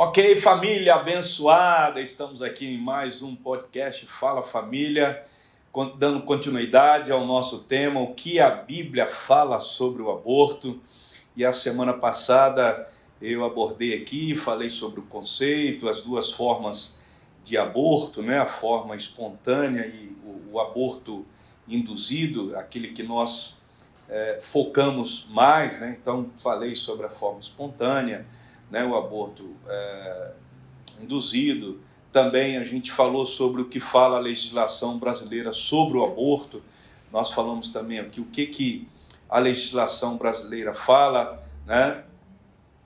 Ok, família abençoada, estamos aqui em mais um podcast Fala Família, dando continuidade ao nosso tema, o que a Bíblia fala sobre o aborto. E a semana passada eu abordei aqui, falei sobre o conceito, as duas formas de aborto, né? A forma espontânea e o aborto induzido, aquele que nós focamos mais, né? Então falei sobre a forma espontânea, né, o aborto induzido. Também a gente falou sobre o que fala a legislação brasileira sobre o aborto. Nós falamos também aqui o que a legislação brasileira fala, né?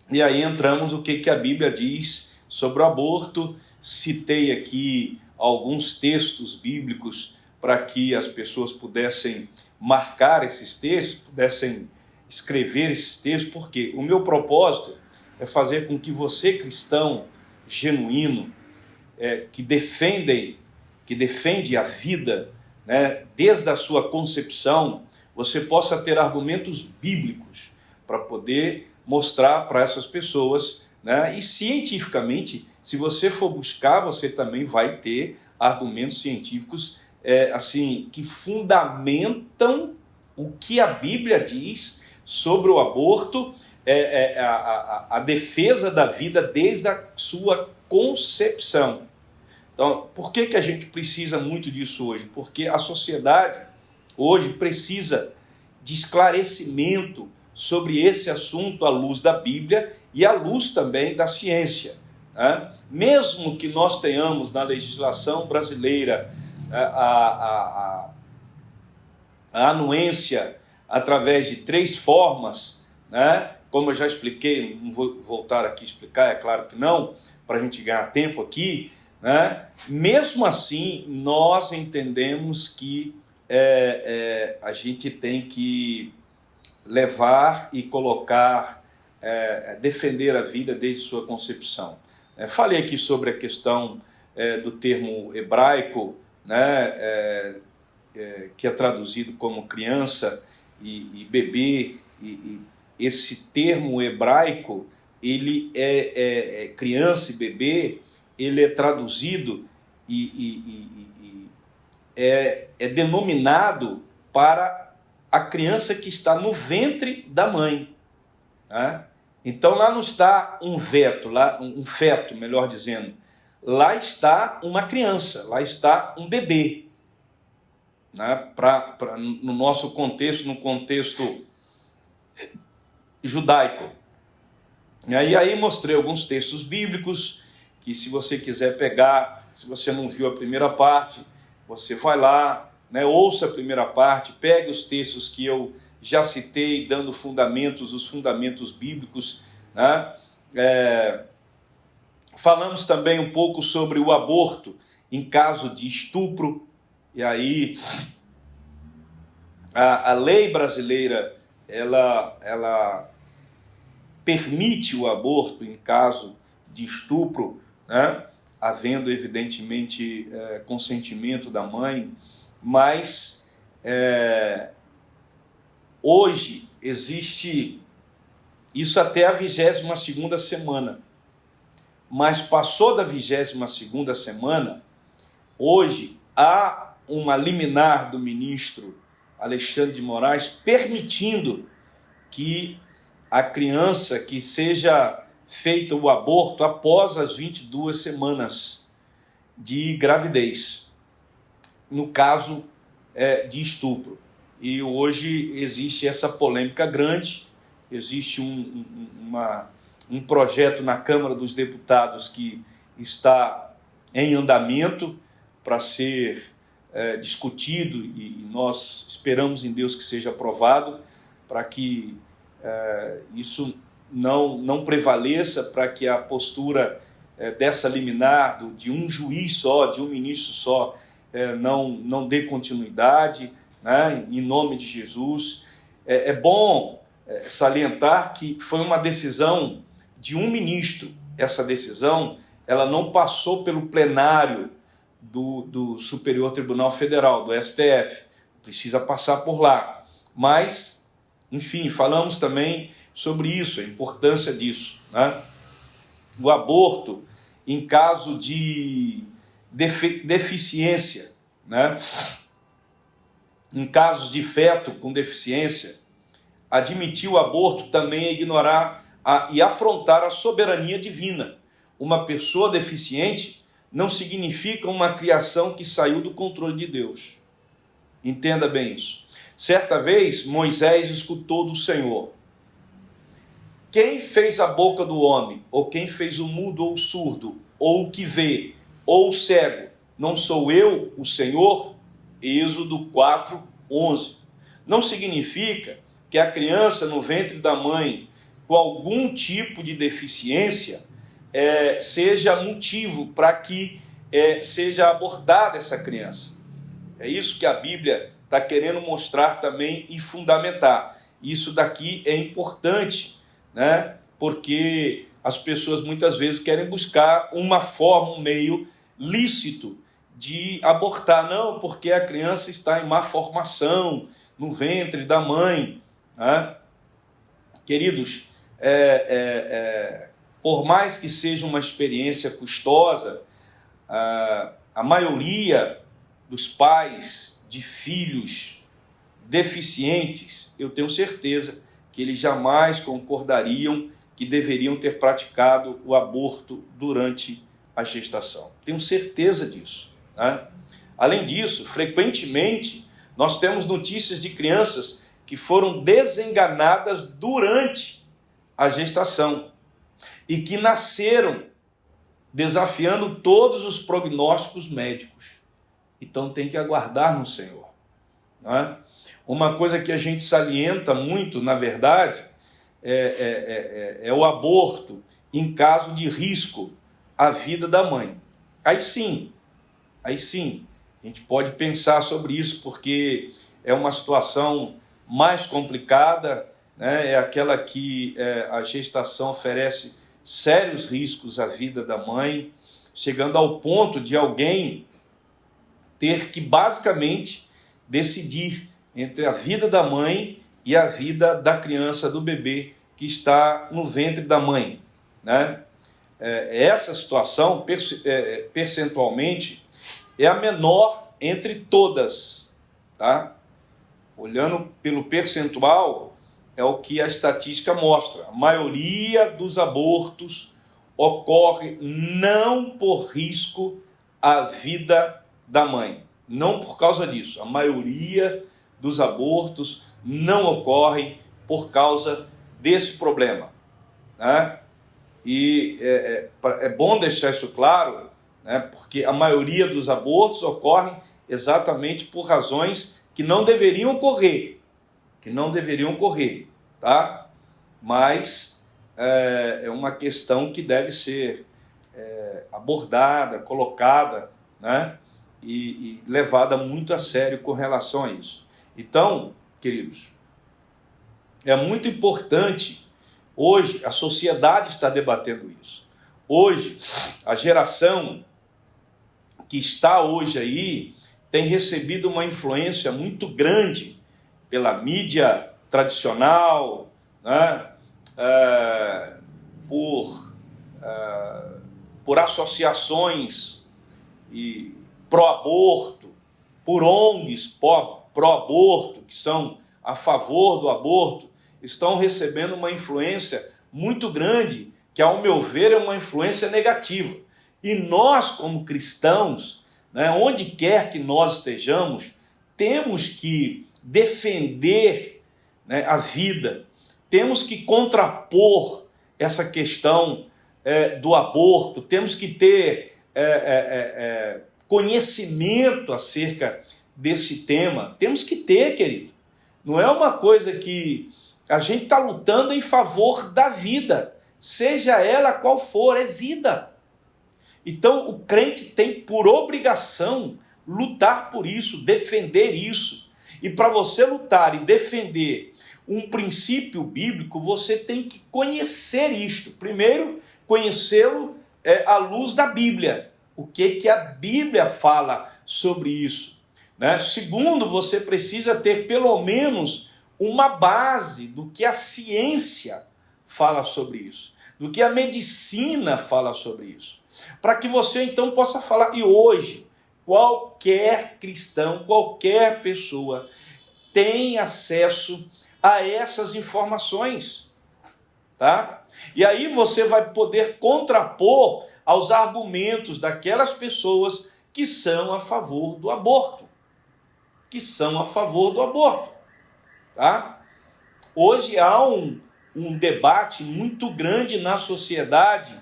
E aí entramos o que a Bíblia diz sobre o aborto. Citei aqui alguns textos bíblicos para que as pessoas pudessem marcar esses textos, pudessem escrever esses textos, porque o meu propósito é fazer com que você, cristão genuíno, que defende a vida, né, desde a sua concepção, você possa ter argumentos bíblicos para poder mostrar para essas pessoas, né, e cientificamente, se você for buscar, você também vai ter argumentos científicos assim, que fundamentam o que a Bíblia diz sobre o aborto, a defesa da vida desde a sua concepção. Então, por que a gente precisa muito disso hoje? Porque a sociedade hoje precisa de esclarecimento sobre esse assunto à luz da Bíblia e à luz também da ciência, né? Mesmo que nós tenhamos na legislação brasileira a anuência através de 3 formas, né? Como eu já expliquei, não vou voltar aqui a explicar, é claro que não, para a gente ganhar tempo aqui, né? Mesmo assim, nós entendemos que a gente tem que levar e colocar, defender a vida desde sua concepção. Falei aqui sobre a questão do termo hebraico, né? Que é traduzido como criança e bebê, e esse termo hebraico, ele criança e bebê, ele é traduzido e é denominado para a criança que está no ventre da mãe, né? Então lá não está um feto, melhor dizendo, lá está uma criança, lá está um bebê, né? No nosso contexto, no contexto judaico. E aí mostrei alguns textos bíblicos que, se você quiser pegar, se você não viu a primeira parte, você vai lá, né, ouça a primeira parte, pegue os textos que eu já citei, dando os fundamentos bíblicos, né? Falamos também um pouco sobre o aborto em caso de estupro, e aí a lei brasileira ela permite o aborto em caso de estupro, né? Havendo evidentemente consentimento da mãe, mas hoje existe isso até a 22ª semana, mas passou da 22ª semana, hoje há uma liminar do ministro Alexandre de Moraes permitindo que a criança, que seja feito o aborto após as 22 semanas de gravidez, no caso de estupro. E hoje existe essa polêmica grande, existe um projeto na Câmara dos Deputados que está em andamento para ser discutido, e nós esperamos em Deus que seja aprovado, para que isso não prevaleça, para que a postura dessa liminar de um juiz só, de um ministro só, não dê continuidade, né? Em nome de Jesus. É bom salientar que foi uma decisão de um ministro. Essa decisão ela não passou pelo plenário do Superior Tribunal Federal, do STF, precisa passar por lá. Mas, enfim, falamos também sobre isso, a importância disso, né? o aborto em caso de deficiência, né? Em casos de feto com deficiência, admitir o aborto também é ignorar e afrontar a soberania divina. Uma pessoa deficiente não significa uma criação que saiu do controle de Deus. Entenda bem isso. Certa vez, Moisés escutou do Senhor: quem fez a boca do homem? Ou quem fez o mudo ou o surdo? Ou o que vê? Ou o cego? Não sou eu, o Senhor? Êxodo 4:11. Não significa que a criança no ventre da mãe com algum tipo de deficiência seja motivo para que seja abordada essa criança. É isso que a Bíblia está querendo mostrar também e fundamentar. Isso daqui é importante, né? Porque as pessoas muitas vezes querem buscar uma forma, um meio lícito de abortar. Não, porque a criança está em má formação no ventre da mãe, né? Queridos, por mais que seja uma experiência custosa, a maioria dos pais de filhos deficientes, eu tenho certeza que eles jamais concordariam que deveriam ter praticado o aborto durante a gestação. Tenho certeza disso, né? Além disso, frequentemente, nós temos notícias de crianças que foram desenganadas durante a gestação e que nasceram desafiando todos os prognósticos médicos. Então tem que aguardar no Senhor, né? Uma coisa que a gente salienta muito, na verdade, é o aborto em caso de risco à vida da mãe. Aí sim, a gente pode pensar sobre isso, porque é uma situação mais complicada, né? É aquela que a gestação oferece sérios riscos à vida da mãe, chegando ao ponto de alguém ter que basicamente decidir entre a vida da mãe e a vida da criança, do bebê que está no ventre da mãe, né? Essa situação, percentualmente, é a menor entre todas, tá? Olhando pelo percentual, é o que a estatística mostra. A maioria dos abortos ocorre não por risco à vida da mãe, não por causa disso. A maioria dos abortos não ocorrem por causa desse problema, né? E é bom deixar isso claro, né? Porque a maioria dos abortos ocorrem exatamente por razões que não deveriam ocorrer, tá? Mas é uma questão que deve ser abordada, colocada, né? E levada muito a sério com relação a isso. Então, queridos, é muito importante, hoje a sociedade está debatendo isso. Hoje, a geração que está hoje aí tem recebido uma influência muito grande pela mídia tradicional, né? Por associações pró-aborto, por ONGs pró-aborto, que são a favor do aborto, estão recebendo uma influência muito grande, que, ao meu ver, é uma influência negativa. E nós, como cristãos, né, onde quer que nós estejamos, temos que defender, né, a vida, temos que contrapor essa questão do aborto, temos que ter conhecimento acerca desse tema, temos que ter, querido. Não é uma coisa que a gente está lutando em favor da vida, seja ela qual for, é vida. Então o crente tem por obrigação lutar por isso, defender isso. E para você lutar e defender um princípio bíblico, você tem que conhecer isto. Primeiro, conhecê-lo à luz da Bíblia. O que a Bíblia fala sobre isso, né? Segundo, você precisa ter pelo menos uma base do que a ciência fala sobre isso. do que a medicina fala sobre isso. Para que você então possa falar. E hoje, qualquer cristão, qualquer pessoa tem acesso a essas informações, tá? E aí você vai poder contrapor aos argumentos daquelas pessoas que são a favor do aborto. Tá? Hoje há um debate muito grande na sociedade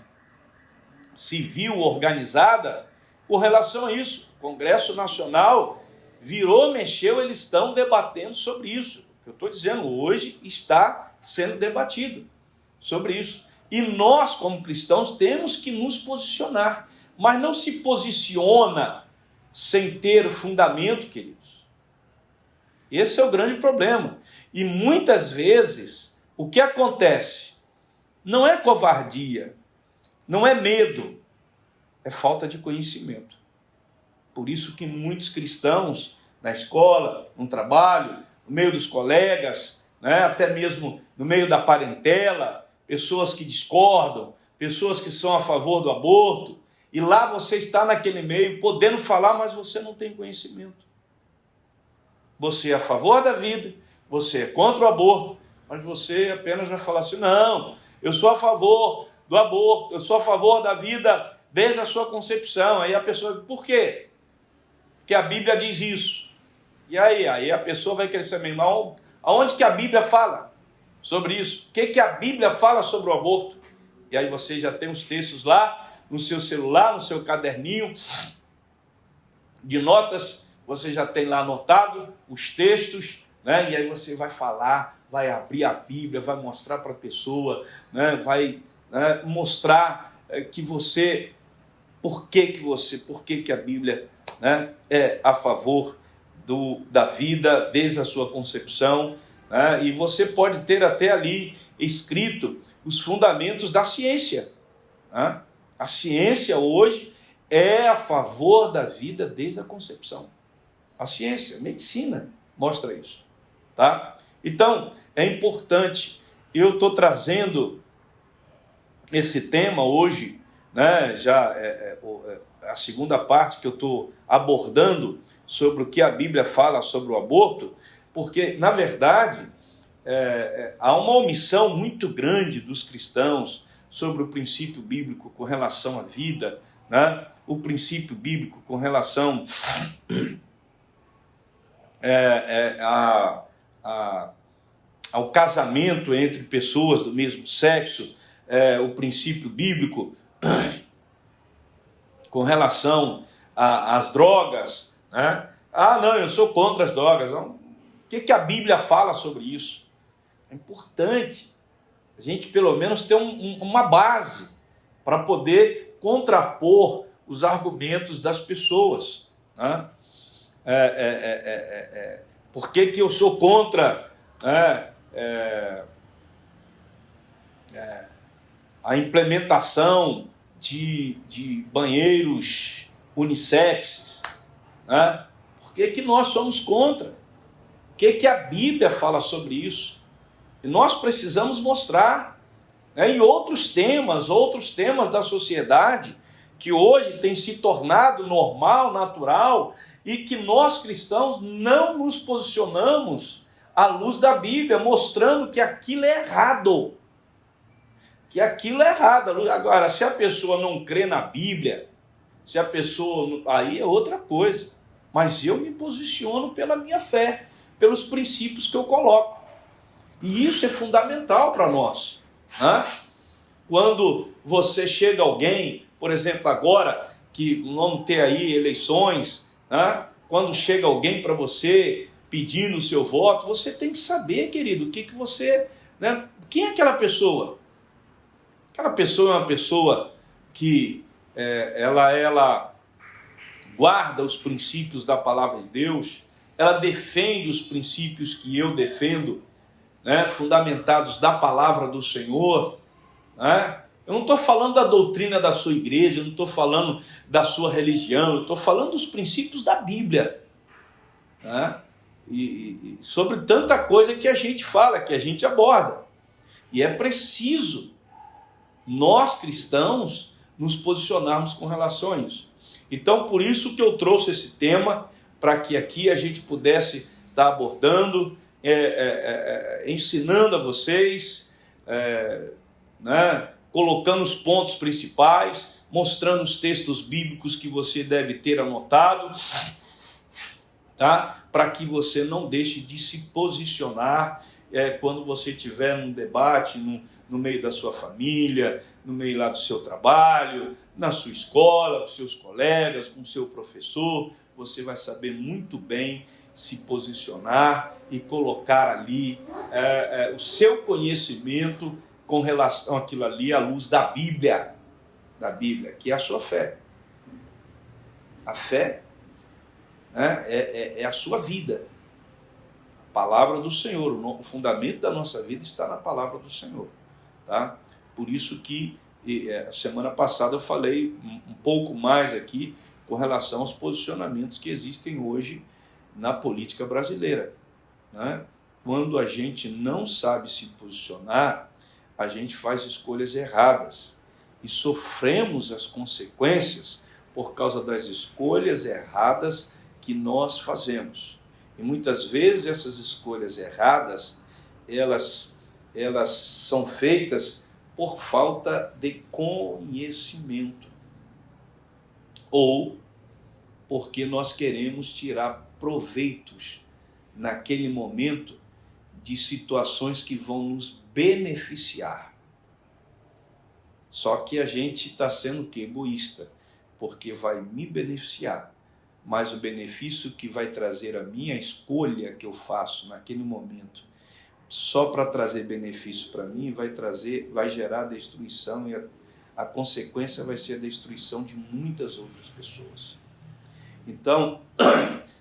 civil organizada com relação a isso. O Congresso Nacional virou, mexeu, eles estão debatendo sobre isso. O que eu estou dizendo hoje está sendo debatido sobre isso. E nós, como cristãos, temos que nos posicionar. Mas não se posiciona sem ter fundamento, queridos. Esse é o grande problema. E muitas vezes, o que acontece? Não é covardia, não é medo, é falta de conhecimento. Por isso que muitos cristãos, na escola, no trabalho, no meio dos colegas, né, até mesmo no meio da parentela, pessoas que discordam, pessoas que são a favor do aborto, e lá você está naquele meio, podendo falar, mas você não tem conhecimento. Você é a favor da vida, você é contra o aborto, mas você apenas vai falar assim, não, eu sou a favor do aborto, eu sou a favor da vida desde a sua concepção. Aí a pessoa, por quê? Porque a Bíblia diz isso. E aí a pessoa vai querer saber, mas aonde que a Bíblia fala sobre isso? O que a Bíblia fala sobre o aborto? E aí você já tem os textos lá, no seu celular, no seu caderninho de notas, você já tem lá anotado os textos, né? E aí você vai falar, vai abrir a Bíblia, vai mostrar para a pessoa, né? Vai mostrar que você, por que a Bíblia, né, é a favor da vida desde a sua concepção, né? E você pode ter até ali escrito os fundamentos da ciência, né? A ciência hoje é a favor da vida desde a concepção. A ciência, a medicina mostra isso, tá? Então, é importante, eu estou trazendo esse tema hoje, né? Já a segunda parte que eu estou abordando sobre o que a Bíblia fala sobre o aborto, porque, na verdade, há uma omissão muito grande dos cristãos sobre o princípio bíblico com relação à vida, né? O princípio bíblico com relação ao casamento entre pessoas do mesmo sexo, o princípio bíblico com relação às drogas, né? Ah, não, eu sou contra as drogas. Não. O que a Bíblia fala sobre isso? É importante a gente pelo menos ter uma base para poder contrapor os argumentos das pessoas, né? Por que eu sou contra a implementação de banheiros unissexes, né? Por que nós somos contra? O que a Bíblia fala sobre isso? E nós precisamos mostrar, né, em outros temas da sociedade, que hoje tem se tornado normal, natural, e que nós cristãos não nos posicionamos à luz da Bíblia, mostrando que aquilo é errado. Que aquilo é errado. Agora, se a pessoa não crê na Bíblia, se a pessoa... aí é outra coisa. Mas eu me posiciono pela minha fé, pelos princípios que eu coloco. E isso é fundamental para nós, né? Quando você chega alguém, por exemplo, agora que vamos ter aí eleições, né? Quando chega alguém para você pedindo o seu voto, você tem que saber, querido, o que você... né? Quem é aquela pessoa? Aquela pessoa é uma pessoa que ela guarda os princípios da palavra de Deus, ela defende os princípios que eu defendo, né, fundamentados da palavra do Senhor, né? Eu não estou falando da doutrina da sua igreja, eu não estou falando da sua religião, eu estou falando dos princípios da Bíblia, né? E sobre tanta coisa que a gente fala, que a gente aborda. E é preciso nós cristãos nos posicionarmos com relação a isso. Então, por isso que eu trouxe esse tema, para que aqui a gente pudesse estar abordando, ensinando a vocês, colocando os pontos principais, mostrando os textos bíblicos que você deve ter anotado, tá? Para que você não deixe de se posicionar quando você estiver num debate, no meio da sua família, no meio lá do seu trabalho, na sua escola, com seus colegas, com o seu professor. Você vai saber muito bem se posicionar e colocar ali o seu conhecimento com relação àquilo ali à luz da Bíblia, que é a sua fé. A fé, né, é a sua vida. A palavra do Senhor, o fundamento da nossa vida está na palavra do Senhor. Tá? Por isso que a semana passada eu falei um pouco mais aqui com relação aos posicionamentos que existem hoje na política brasileira. Né? Quando a gente não sabe se posicionar, a gente faz escolhas erradas e sofremos as consequências por causa das escolhas erradas que nós fazemos. E muitas vezes essas escolhas erradas, elas são feitas por falta de conhecimento ou porque nós queremos tirar proveitos naquele momento de situações que vão nos beneficiar. Só que a gente está sendo egoísta, porque vai me beneficiar, mas o benefício que vai trazer a minha escolha que eu faço naquele momento, só para trazer benefício para mim, vai gerar destruição, e a consequência vai ser a destruição de muitas outras pessoas. Então,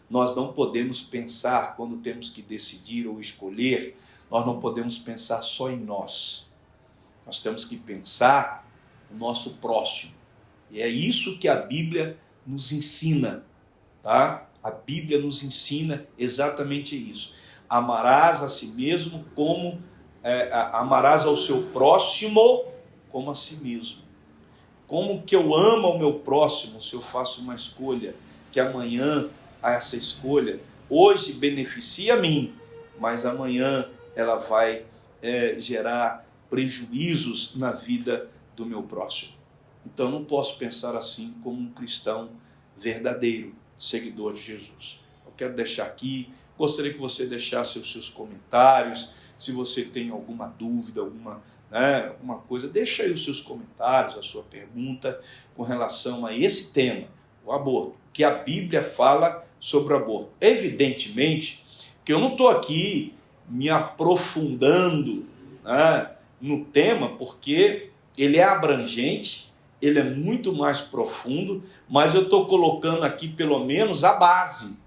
nós não podemos pensar, quando temos que decidir ou escolher, nós não podemos pensar só em nós. Nós temos que pensar no nosso próximo. E é isso que a Bíblia nos ensina, tá? A Bíblia nos ensina exatamente isso. Amarás a si mesmo como... amarás ao seu próximo como a si mesmo. Como que eu amo ao meu próximo se eu faço uma escolha que amanhã essa escolha hoje beneficia a mim, mas amanhã ela vai gerar prejuízos na vida do meu próximo. Então eu não posso pensar assim como um cristão verdadeiro, seguidor de Jesus. Eu quero deixar aqui, gostaria que você deixasse os seus comentários, se você tem alguma dúvida, alguma coisa, deixa aí os seus comentários, a sua pergunta com relação a esse tema, o aborto, que a Bíblia fala sobre o aborto. Evidentemente que eu não estou aqui me aprofundando, né, no tema, porque ele é abrangente, ele é muito mais profundo, mas eu estou colocando aqui pelo menos a base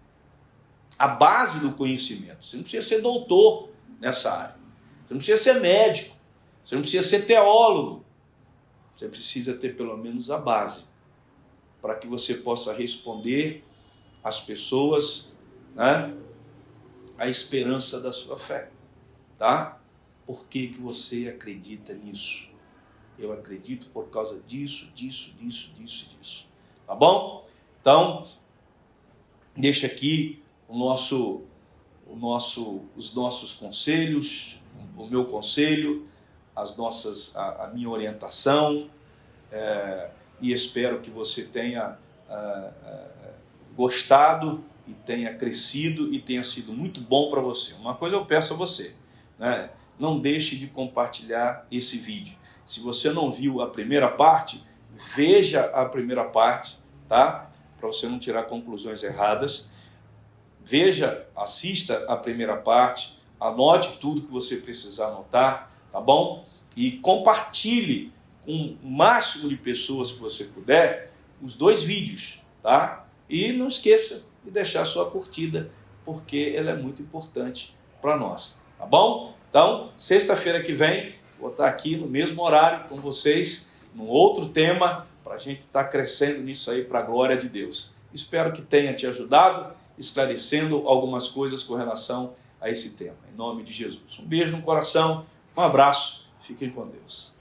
do conhecimento. Você não precisa ser doutor nessa área, você não precisa ser médico, você não precisa ser teólogo, você precisa ter pelo menos a base, para que você possa responder às pessoas, né, a esperança da sua fé, tá? Por que você acredita nisso? Eu acredito por causa disso, tá bom? Então, deixa aqui os nossos conselhos, o meu conselho, a minha orientação, e espero que você tenha gostado e tenha crescido e tenha sido muito bom para você. Uma coisa eu peço a você, né? Não deixe de compartilhar esse vídeo. Se você não viu a primeira parte, veja a primeira parte, tá? Para você não tirar conclusões erradas. Assista a primeira parte, anote tudo que você precisar anotar, tá bom? E compartilhe com o máximo de pessoas que você puder os 2 vídeos, tá? E não esqueça de deixar a sua curtida, porque ela é muito importante para nós, tá bom? Então, sexta-feira que vem, vou estar aqui no mesmo horário com vocês, num outro tema, para a gente estar crescendo nisso aí para a glória de Deus. Espero que tenha te ajudado, esclarecendo algumas coisas com relação a esse tema. Em nome de Jesus. Um beijo no coração, um abraço, fiquem com Deus.